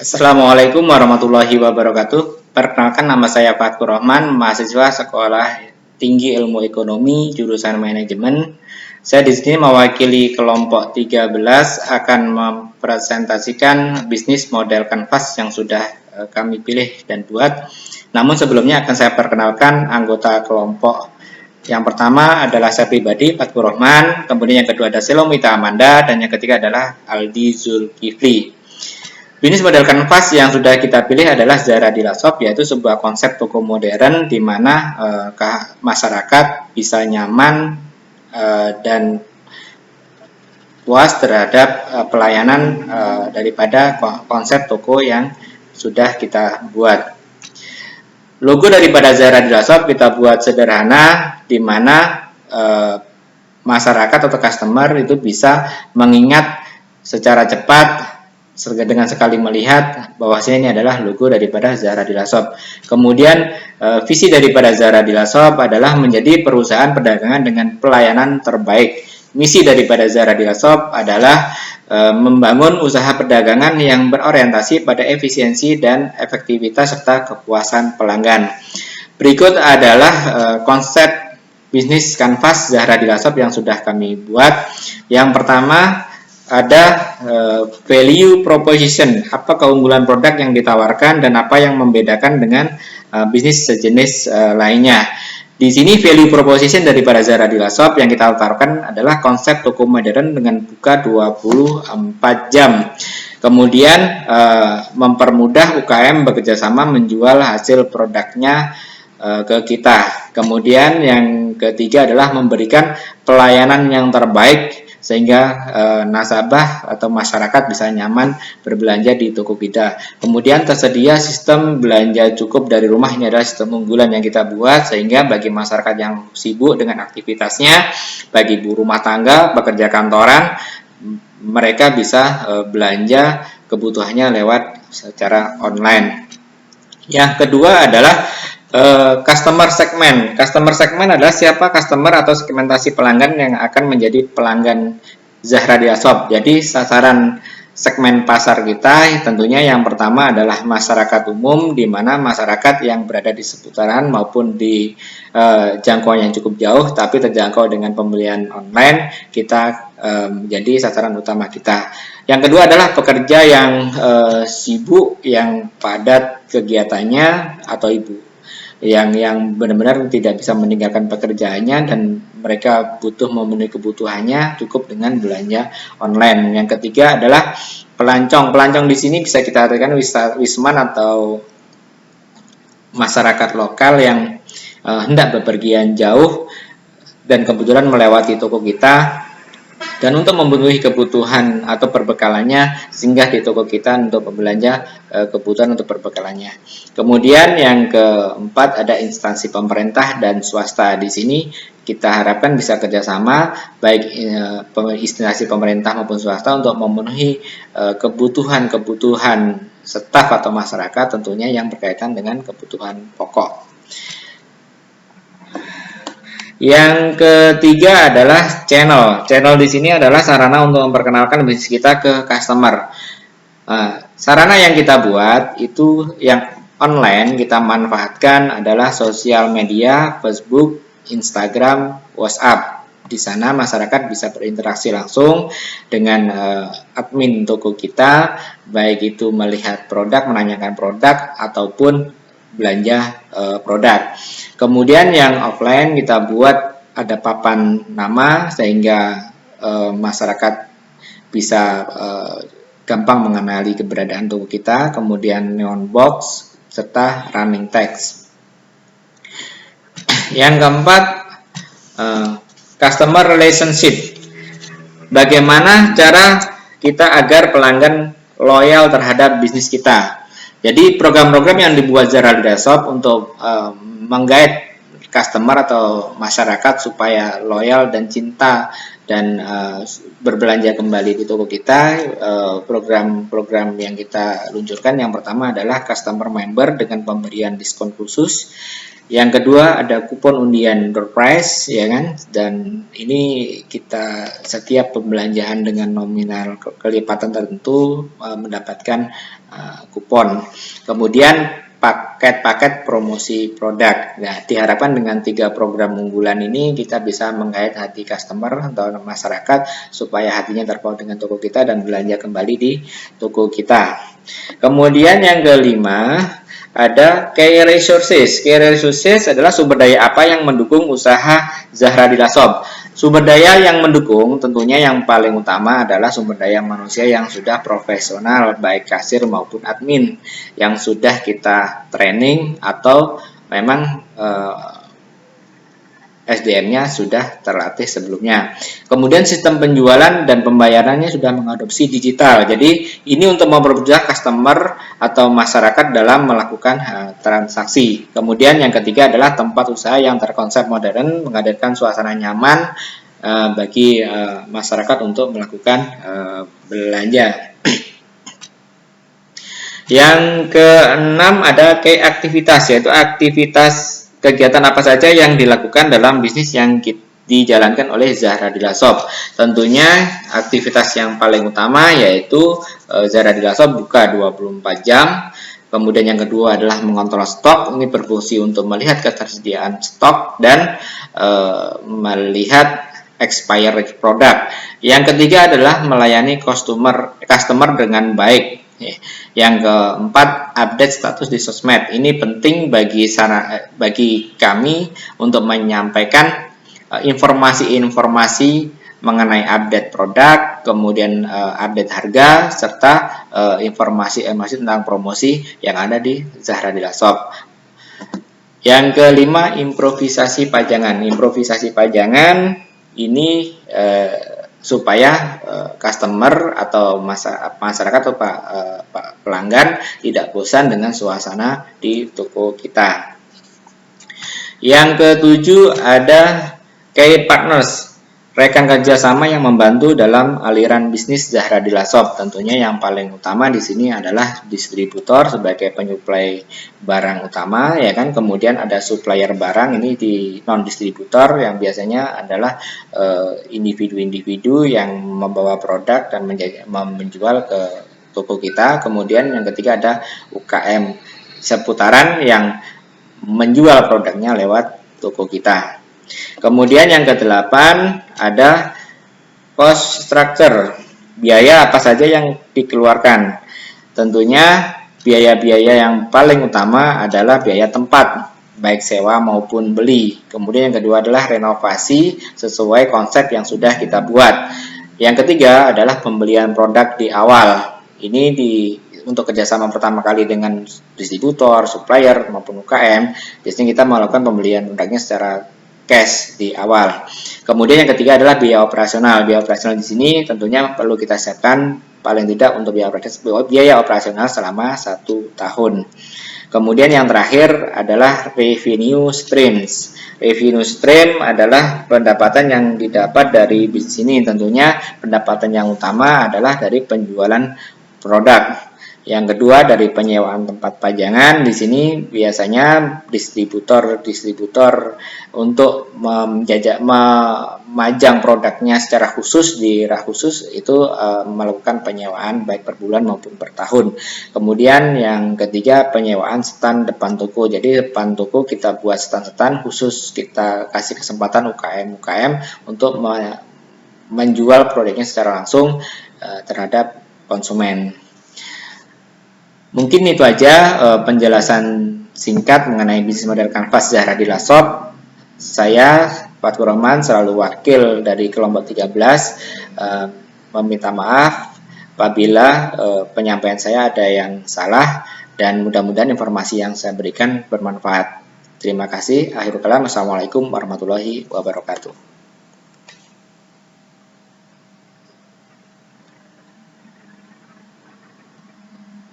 Assalamualaikum warahmatullahi wabarakatuh. Perkenalkan, nama saya Fathur Rahman, mahasiswa Sekolah Tinggi Ilmu Ekonomi jurusan Manajemen. Saya di sini mewakili kelompok 13 akan mempresentasikan bisnis model kanvas yang sudah kami pilih dan buat. Namun sebelumnya akan saya perkenalkan anggota kelompok. Yang pertama adalah saya pribadi, Fathur Rahman, kemudian yang kedua ada Selomita Amanda, dan yang ketiga adalah Aldi Zulkifli. Bisnis model kanvas yang sudah kita pilih adalah Zara di Lasop, yaitu sebuah konsep toko modern di mana masyarakat bisa nyaman dan puas terhadap pelayanan daripada konsep toko yang sudah kita buat. Logo daripada Zara di Lasop kita buat sederhana, di mana masyarakat atau customer itu bisa mengingat secara cepat dengan sekali melihat bahwasanya ini adalah logo daripada Zara di Lasop. Kemudian visi daripada Zara di Lasop adalah menjadi perusahaan perdagangan dengan pelayanan terbaik. Misi daripada Zara di Lasop adalah membangun usaha perdagangan yang berorientasi pada efisiensi dan efektivitas serta kepuasan pelanggan. Berikut adalah konsep bisnis kanvas Zara di Lasop yang sudah kami buat. Yang pertama ada value proposition, apa keunggulan produk yang ditawarkan dan apa yang membedakan dengan bisnis sejenis lainnya. Di sini value proposition daripada Zara di Lasop yang kita tawarkan adalah konsep toko modern dengan buka 24 jam. Kemudian mempermudah UKM bekerjasama menjual hasil produknya ke kita. Kemudian yang ketiga adalah memberikan pelayanan yang terbaik sehingga nasabah atau masyarakat bisa nyaman berbelanja di toko kita. Kemudian tersedia sistem belanja cukup dari rumah. Ini adalah sistem unggulan yang kita buat sehingga bagi masyarakat yang sibuk dengan aktivitasnya, bagi ibu rumah tangga, pekerja kantoran, mereka bisa belanja kebutuhannya lewat secara online. Yang kedua adalah customer segment. Customer segment adalah siapa customer atau segmentasi pelanggan yang akan menjadi pelanggan Zara di Lasop. Jadi sasaran segmen pasar kita tentunya yang pertama adalah masyarakat umum, di mana masyarakat yang berada di seputaran maupun di jangkauan yang cukup jauh tapi terjangkau dengan pembelian online, kita menjadi sasaran utama kita. Yang kedua adalah pekerja yang sibuk, yang padat kegiatannya, atau ibu yang benar-benar tidak bisa meninggalkan pekerjaannya dan mereka butuh memenuhi kebutuhannya cukup dengan belanja online. Yang ketiga adalah pelancong. Pelancong di sini bisa kita artikan wisman atau masyarakat lokal yang hendak bepergian jauh dan kebetulan melewati toko kita, dan untuk memenuhi kebutuhan atau perbekalannya singgah di toko kita untuk belanja kebutuhan untuk perbekalannya. Kemudian yang keempat ada instansi pemerintah dan swasta. Di sini kita harapkan bisa kerjasama baik instansi pemerintah maupun swasta untuk memenuhi kebutuhan staf atau masyarakat tentunya yang berkaitan dengan kebutuhan pokok. Yang ketiga adalah channel. Channel di sini adalah sarana untuk memperkenalkan bisnis kita ke customer. Sarana yang kita buat itu yang online kita manfaatkan adalah sosial media, Facebook, Instagram, WhatsApp. Di sana masyarakat bisa berinteraksi langsung dengan admin toko kita, baik itu melihat produk, menanyakan produk, ataupun belanja produk. Kemudian yang offline kita buat ada papan nama sehingga masyarakat bisa gampang mengenali keberadaan toko kita. Kemudian neon box serta running text. Yang keempat customer relationship. Bagaimana cara kita agar pelanggan loyal terhadap bisnis kita? Jadi program-program yang dibuat Zara di Lasop untuk menggait customer atau masyarakat supaya loyal dan cinta dan berbelanja kembali di toko kita. Program-program yang kita luncurkan yang pertama adalah customer member dengan pemberian diskon khusus. Yang kedua ada kupon undian door prize, ya kan, dan ini kita setiap pembelanjaan dengan nominal kelipatan tertentu mendapatkan kupon. Kemudian paket-paket promosi produk. Nah, diharapkan dengan 3 program unggulan ini kita bisa menggait hati customer atau masyarakat supaya hatinya terpaut dengan toko kita dan belanja kembali di toko kita. Kemudian yang kelima ada key resources. Key resources adalah sumber daya apa yang mendukung usaha Zahra Dila Shop. Sumber daya yang mendukung tentunya yang paling utama adalah sumber daya manusia yang sudah profesional, baik kasir maupun admin, yang sudah kita training atau memang SDM-nya sudah terlatih sebelumnya. Kemudian sistem penjualan dan pembayarannya sudah mengadopsi digital. Jadi ini untuk mempermudah customer atau masyarakat dalam melakukan transaksi. Kemudian yang ketiga adalah tempat usaha yang terkonsep modern, menghadirkan suasana nyaman bagi masyarakat untuk melakukan belanja. Yang keenam ada key aktivitas, yaitu aktivitas kegiatan apa saja yang dilakukan dalam bisnis yang dijalankan oleh Zahra Dila Shop. Tentunya aktivitas yang paling utama yaitu Zahra Dila Shop buka 24 jam. Kemudian yang kedua adalah mengontrol stok, ini berfungsi untuk melihat ketersediaan stok dan melihat expired produk. Yang ketiga adalah melayani customer dengan baik. Yang keempat, update status di sosmed. Ini penting bagi kami untuk menyampaikan informasi-informasi mengenai update produk, kemudian update harga, serta informasi-informasi tentang promosi yang ada di Zahra Dila Shop. Yang kelima, improvisasi pajangan. Improvisasi pajangan ini supaya customer atau masyarakat atau pelanggan tidak bosan dengan suasana di toko kita. Yang ketujuh ada key partners, rekan kerjasama yang membantu dalam aliran bisnis Zahra Dila Shop. Tentunya yang paling utama di sini adalah distributor sebagai penyuplai barang utama, ya kan. Kemudian ada supplier barang, ini di non distributor yang biasanya adalah individu-individu yang membawa produk dan menjual ke toko kita. Kemudian yang ketiga ada UKM seputaran yang menjual produknya lewat toko kita. Kemudian yang kedelapan ada cost structure, biaya apa saja yang dikeluarkan. Tentunya biaya-biaya yang paling utama adalah biaya tempat, baik sewa maupun beli. Kemudian yang kedua adalah renovasi sesuai konsep yang sudah kita buat. Yang ketiga adalah pembelian produk di awal. Ini untuk kerjasama pertama kali dengan distributor, supplier maupun UKM, biasanya kita melakukan pembelian produknya secara cash di awal. Kemudian yang ketiga adalah biaya operasional. Biaya operasional di sini tentunya perlu kita siapkan paling tidak untuk biaya operasional selama 1 tahun. Kemudian yang terakhir adalah revenue streams. Revenue stream adalah pendapatan yang didapat dari bisnis ini. Tentunya pendapatan yang utama adalah dari penjualan produk. Yang kedua dari penyewaan tempat pajangan. Di sini biasanya distributor untuk memajang produknya secara khusus di rak khusus itu melakukan penyewaan baik per bulan maupun per tahun. Kemudian yang ketiga penyewaan stand depan toko. Jadi depan toko kita buat stand-stand khusus, kita kasih kesempatan UKM untuk menjual produknya secara langsung terhadap konsumen. Mungkin itu aja penjelasan singkat mengenai bisnis model kanvas Zahra Dila Shop. Saya Fatkur Rahman selalu wakil dari kelompok 13 meminta maaf apabila penyampaian saya ada yang salah dan mudah-mudahan informasi yang saya berikan bermanfaat. Terima kasih. Akhirul kalam. Assalamualaikum warahmatullahi wabarakatuh.